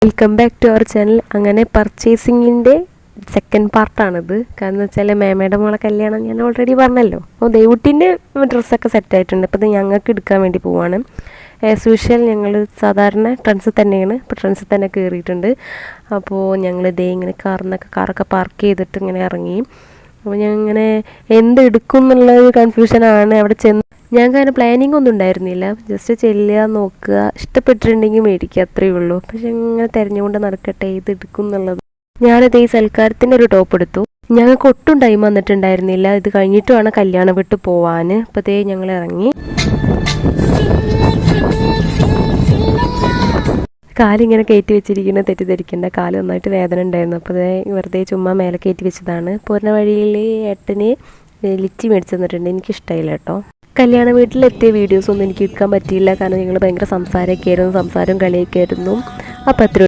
Welcome back to our channel. അങ്ങനെ പർച്ചേസിങ്ങിൻ്റെ second പാർട്ടാണിത്. കാരണം വെച്ചാൽ മേമയുടെ മോളെ കല്യാണം ഞാൻ ഓൾറെഡി പറഞ്ഞല്ലോ. അപ്പോൾ ദേവുട്ടിൻ്റെ ഡ്രസ്സൊക്കെ സെറ്റായിട്ടുണ്ട്. അപ്പോൾ ഇത് ഞങ്ങൾക്ക് എടുക്കാൻ വേണ്ടി പോവാണ്. ആസ് യൂഷ്വൽ ഞങ്ങൾ സാധാരണ ട്രെൻഡ്സിൽ തന്നെയാണ്. ഇപ്പോൾ ട്രെൻഡ്സിൽ തന്നെ കയറിയിട്ടുണ്ട്. അപ്പോൾ ഞങ്ങൾ ഇങ്ങനെ കാറൊക്കെ പാർക്ക് ചെയ്തിട്ട് ഇങ്ങനെ ഇറങ്ങി. അപ്പോൾ ഞാൻ ഇങ്ങനെ എന്തെടുക്കും എന്നുള്ളൊരു കൺഫ്യൂഷനാണ്. അവിടെ ചെന്ന് ഞങ്ങൾക്ക് അങ്ങനെ പ്ലാനിങ് ഒന്നും ഉണ്ടായിരുന്നില്ല. ജസ്റ്റ് ചെല്ലുക, നോക്കുക, ഇഷ്ടപ്പെട്ടിട്ടുണ്ടെങ്കിൽ മേടിക്കുക, അത്രയേ ഉള്ളൂ. പക്ഷെ ഇങ്ങനെ തിരഞ്ഞുകൊണ്ട് നടക്കട്ടെ ഇത് എടുക്കും എന്നുള്ളത്. ഞാനത് ഈ സൽക്കാരത്തിൻ്റെ ഒരു ടോപ്പ് എടുത്തു. ഞങ്ങൾക്ക് ഒട്ടും ടൈം വന്നിട്ടുണ്ടായിരുന്നില്ല. ഇത് കഴിഞ്ഞിട്ട് വേണം കല്യാണം വിട്ട് പോവാൻ. അപ്പോൾ ഞങ്ങൾ ഇറങ്ങി. കാലിങ്ങനെ കയറ്റി വെച്ചിരിക്കുന്നത് തെറ്റിദ്ധരിക്കേണ്ട. കാല് നന്നായിട്ട് വേദന ഉണ്ടായിരുന്നു. അപ്പോൾ വെറുതെ ചുമ്മാ മേലെ കയറ്റി വെച്ചതാണ്. പോരുന്ന വഴിയിൽ ഏട്ടന് ലിച്ചി മേടിച്ചു തന്നിട്ടുണ്ട്. എനിക്കിഷ്ടമായില്ല കേട്ടോ. കല്യാണ വീട്ടിലെത്തിയ വീഡിയോസൊന്നും എനിക്ക് എടുക്കാൻ പറ്റിയില്ല. കാരണം ഞങ്ങൾ ഭയങ്കര സംസാരമൊക്കെ ആയിരുന്നു. സംസാരവും കളിയൊക്കെ ആയിരുന്നു. അപ്പോൾ അത്ര